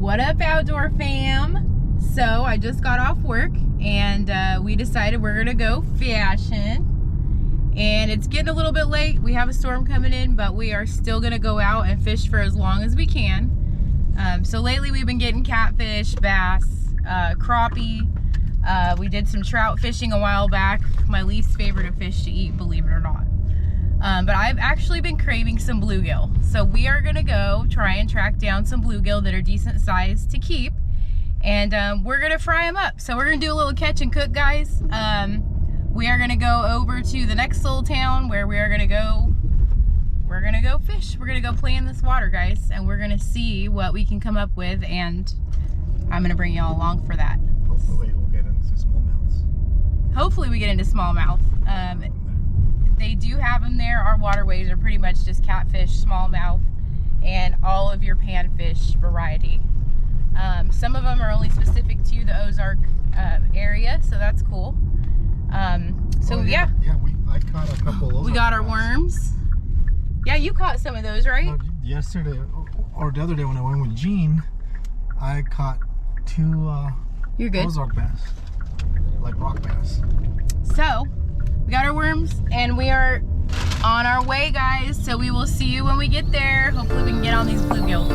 What up, outdoor fam? So I just got off work and we decided we're gonna go fishing, and it's getting a little bit late. We have a storm coming in, but we are still gonna go out and fish for as long as we can. So lately we've been getting catfish, bass, crappie. We did some trout fishing a while back, my least favorite of fish to eat, believe it or not. But I've actually been craving some bluegill. So we are gonna go try and track down some bluegill that are decent size to keep. And we're gonna fry them up. So we're gonna do a little catch and cook, guys. We are gonna go over to the next little town where we're gonna go fish. We're gonna go play in this water, guys. And we're gonna see what we can come up with, and I'm gonna bring y'all along for that. Hopefully we'll get into smallmouths. Hopefully we get into smallmouth. They do have them there. Our waterways are pretty much just catfish, smallmouth, and all of your panfish variety. Some of them are only specific to the Ozark area, so that's cool. Yeah, I caught a couple of we got our worms. Yeah, you caught some of those, right? Yesterday, or the other day when I went with Jean, I caught two You're good. Ozark bass, like rock bass. So we got our worms and we are on our way, guys. So we will see you when we get there. Hopefully we can get on these bluegill.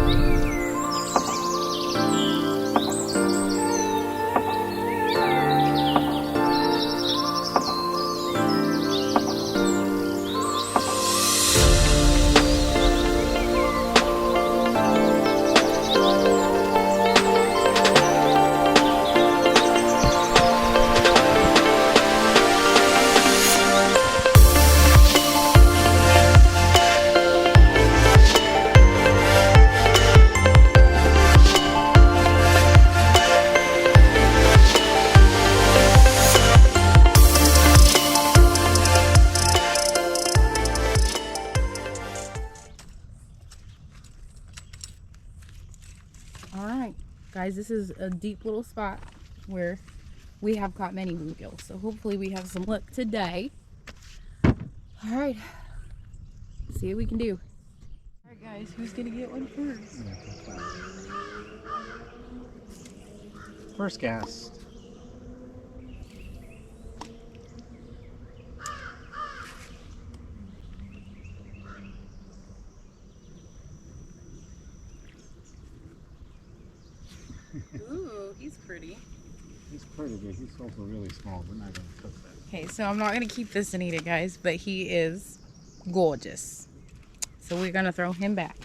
Guys, this is a deep little spot where we have caught many bluegill, so hopefully we have some luck today. All right, see what we can do. All right, guys, who's gonna get one first? First cast. Ooh, he's pretty. He's pretty good. He's also really small. We're not going to cook that. Okay, so I'm not going to keep this and eat it, guys, but he is gorgeous. So we're going to throw him back.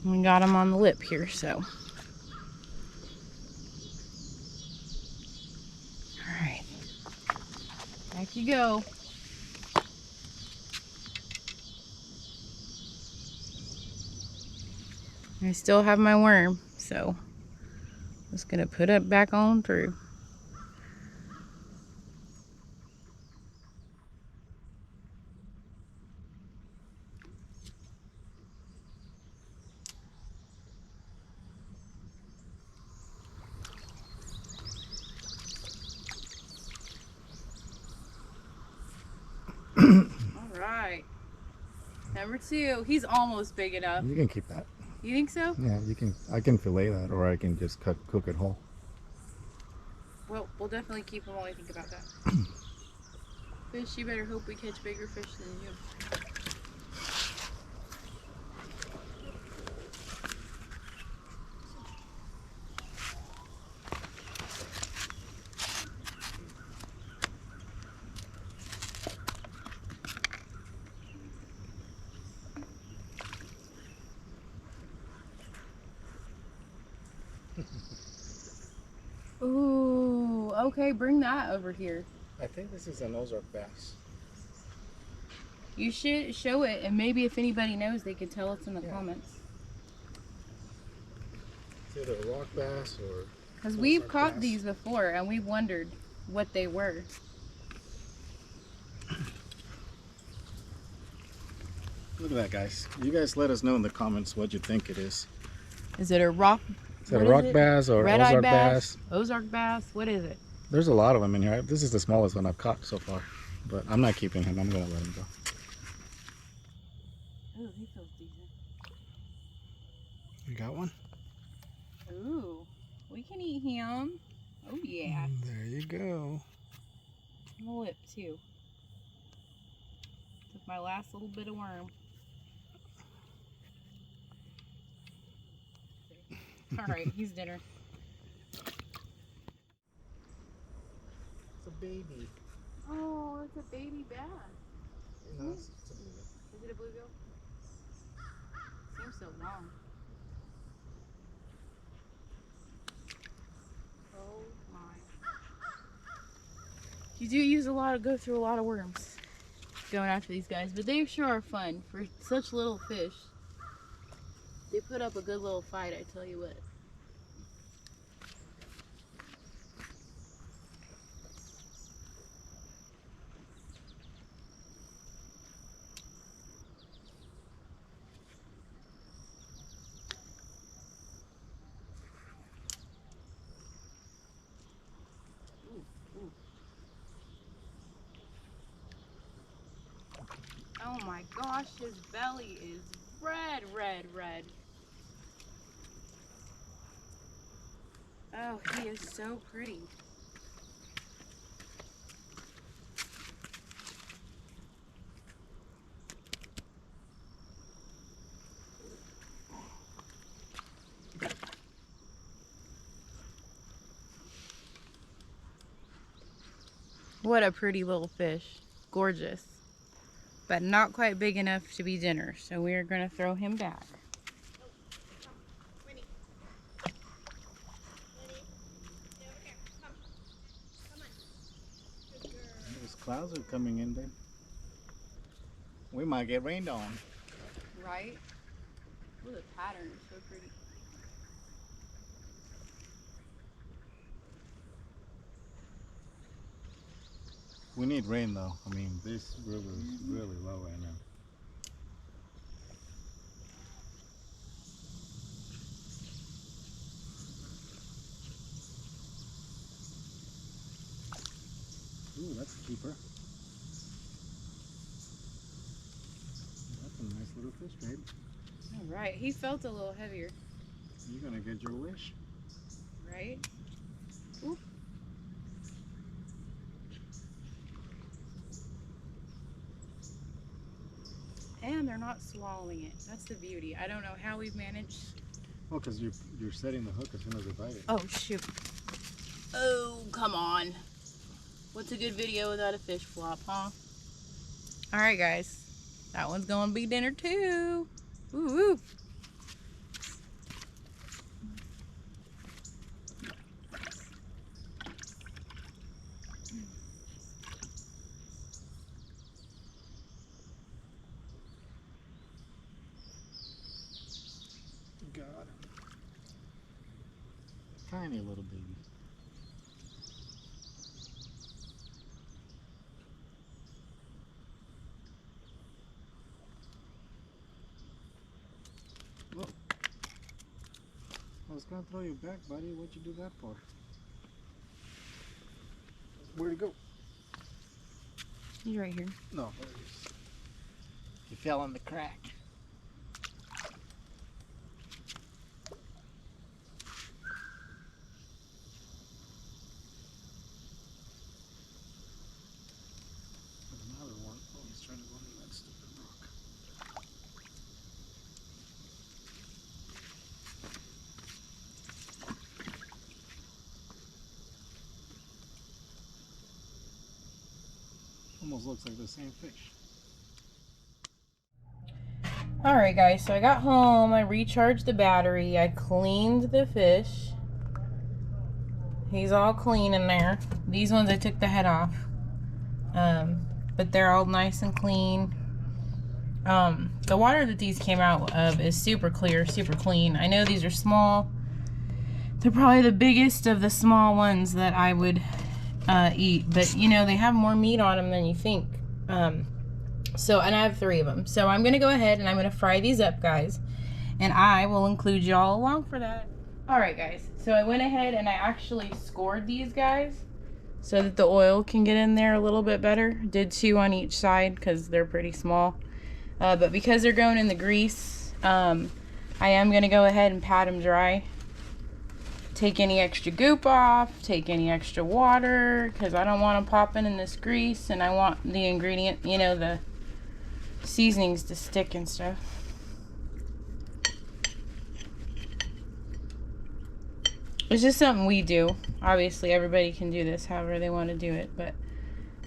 We got him on the lip here, so. All right. Back you go. I still have my worm, so I'm just gonna put it back on through. All right, number two. He's almost big enough. You can keep that. You think so? Yeah, you can. I can fillet that, or I can just cook it whole. Well, we'll definitely keep him while we think about that. Fish, you better hope we catch bigger fish than you. Ooh, okay, bring that over here. I think this is an Ozark bass. You should show it, and maybe if anybody knows, they could tell us in the comments. It's either a rock bass or... Because we've caught these before, and we wondered what they were. Look at that, guys. You guys let us know in the comments what you think it is. Is it a rock? Is it a rock bass or Ozark bass? Ozark bass? What is it? There's a lot of them in here. This is the smallest one I've caught so far. But I'm not keeping him. I'm going to let him go. Ooh, he feels decent. You got one? Ooh, we can eat him. Oh yeah. There you go. On the lip too. Took my last little bit of worm. All right, he's dinner. It's a baby. Oh, it's a baby bass. No, it's a baby. Is it a bluegill? Seems so long. Oh my. You do go through a lot of worms going after these guys, but they sure are fun for such little fish. They put up a good little fight, I tell you what. Ooh. Oh my gosh, his belly is red, red, red. Oh, he is so pretty. What a pretty little fish. Gorgeous. But not quite big enough to be dinner, so we're going to throw him back. Those clouds are coming in, babe. We might get rained on. Right? Ooh, the pattern is so pretty. We need rain though. I mean, this river is really low right now. Ooh, that's a keeper. That's a nice little fish, babe. All right, he felt a little heavier. You're gonna get your wish. Right? Ooh. And they're not swallowing it. That's the beauty. I don't know how we've managed. Well, because you're setting the hook as soon as they bite it. Oh, shoot. Oh, come on. What's a good video without a fish flop, huh? All right, guys. That one's going to be dinner, too. Ooh, ooh. God. Tiny little baby. Whoa. I was gonna throw you back, buddy. What'd you do that for? Where'd he go? He's right here. No, there he is. He fell in the crack. Another one. Oh, he's trying to go into that stupid rock. Almost looks like the same fish. Alright guys, so I got home, I recharged the battery, I cleaned the fish. He's all clean in there. These ones I took the head off. But they're all nice and clean. The water that these came out of is super clear, super clean. I know these are small. They're probably the biggest of the small ones that I would eat. But you know, they have more meat on them than you think. And I have 3 of them. So I'm going to go ahead and I'm going to fry these up, guys. And I will include y'all along for that. Alright, guys. So I went ahead and I actually scored these guys so that the oil can get in there a little bit better. Did 2 on each side because they're pretty small. But because they're going in the grease, I am going to go ahead and pat them dry. Take any extra goop off, take any extra water, because I don't want them popping in this grease, and I want the ingredient, you know, the seasonings to stick and stuff. It's just something we do. Obviously, everybody can do this however they want to do it, but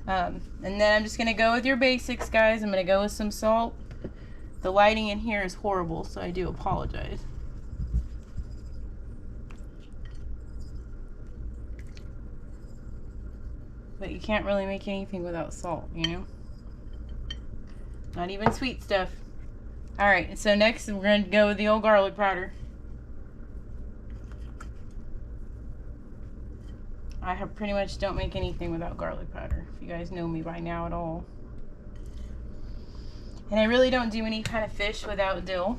and then I'm just going to go with your basics, guys. I'm going to go with some salt. The lighting in here is horrible, so I do apologize. But you can't really make anything without salt, you know? Not even sweet stuff. Alright, so next we're going to go with the old garlic powder. I pretty much don't make anything without garlic powder, if you guys know me by now at all. And I really don't do any kind of fish without dill.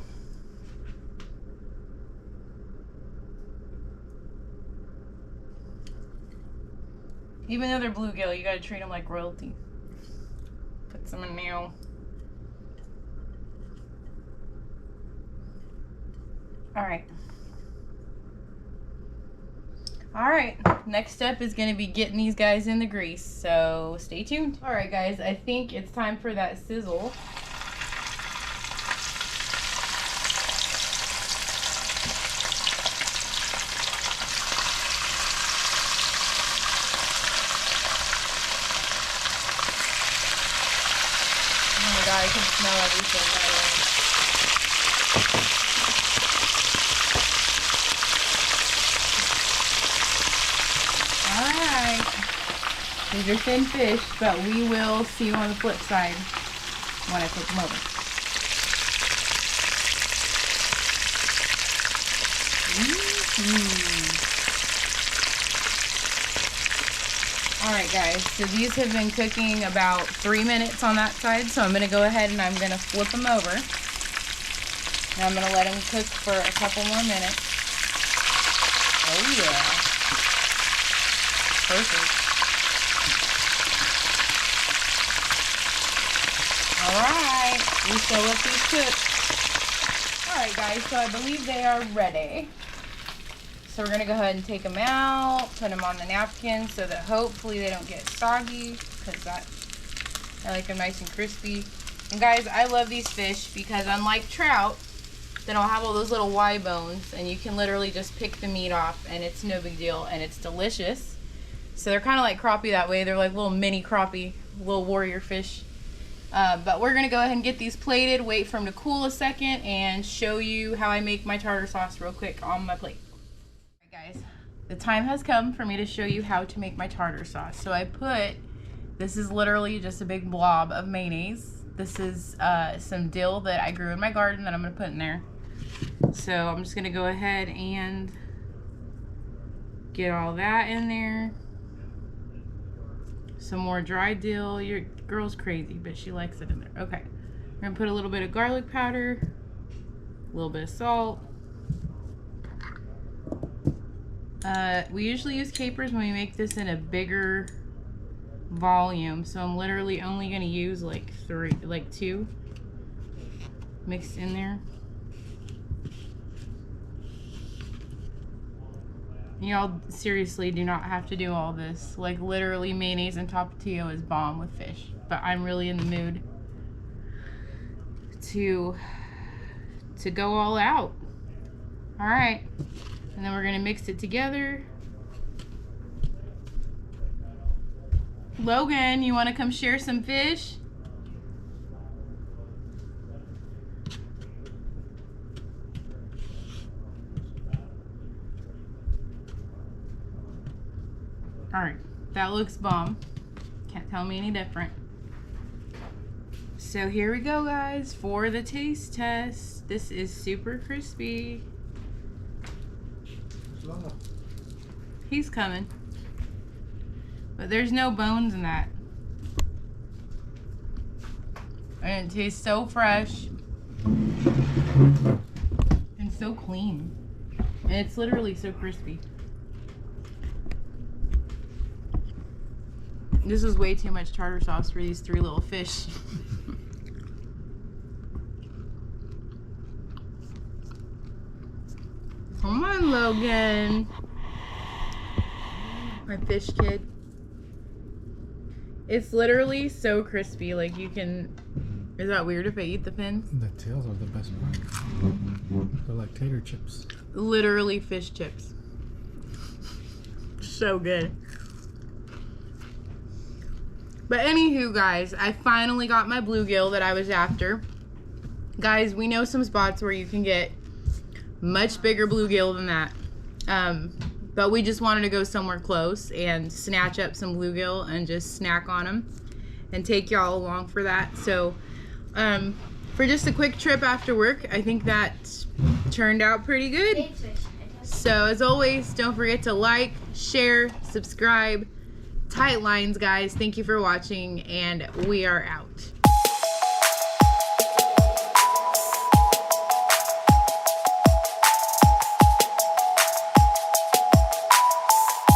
Even though they're bluegill, you gotta treat them like royalty. Put some in now. Alright. Alright, next step is gonna be getting these guys in the grease, so stay tuned. Alright guys, I think it's time for that sizzle. I can smell everything right away. Alright. These are thin fish, but we will see you on the flip side when I take them over. Alright guys, so these have been cooking about 3 minutes on that side, so I'm going to go ahead and I'm going to flip them over. And I'm going to let them cook for a couple more minutes. Oh yeah. Perfect. Alright, we still let these cook. Alright guys, so I believe they are ready. So we're going to go ahead and take them out, put them on the napkin so that hopefully they don't get soggy, because I like them nice and crispy. And guys, I love these fish because unlike trout, they don't have all those little Y bones, and you can literally just pick the meat off and it's no big deal and it's delicious. So they're kind of like crappie that way. They're like little mini crappie, little warrior fish. But we're going to go ahead and get these plated, wait for them to cool a second, and show you how I make my tartar sauce real quick on my plate. Guys, the time has come for me to show you how to make my tartar sauce. So this is literally just a big blob of mayonnaise. This is some dill that I grew in my garden that I'm going to put in there. So I'm just going to go ahead and get all that in there. Some more dry dill. Your girl's crazy, but she likes it in there. Okay, we're going to put a little bit of garlic powder, a little bit of salt. We usually use capers when we make this in a bigger volume, so I'm literally only going to use like 2 mixed in there. Y'all seriously do not have to do all this. Like literally mayonnaise and tapatio is bomb with fish, but I'm really in the mood to go all out. All right. And then we're going to mix it together. Logan, you want to come share some fish? Alright, that looks bomb. Can't tell me any different. So here we go, guys, for the taste test. This is super crispy. He's coming. But there's no bones in that. And it tastes so fresh. And so clean. And it's literally so crispy. This is way too much tartar sauce for these 3 little fish. Come on, Logan. My fish kid. It's literally so crispy. Like you can. Is that weird if I eat the fins? The tails are the best part. They're like tater chips. Literally fish chips. So good. But anywho, guys, I finally got my bluegill that I was after. Guys, we know some spots where you can get much bigger bluegill than that. But we just wanted to go somewhere close and snatch up some bluegill and just snack on them and take y'all along for that. So for just a quick trip after work, I think that turned out pretty good. So as always, don't forget to like, share, subscribe. Tight lines, guys. Thank you for watching, and we are out.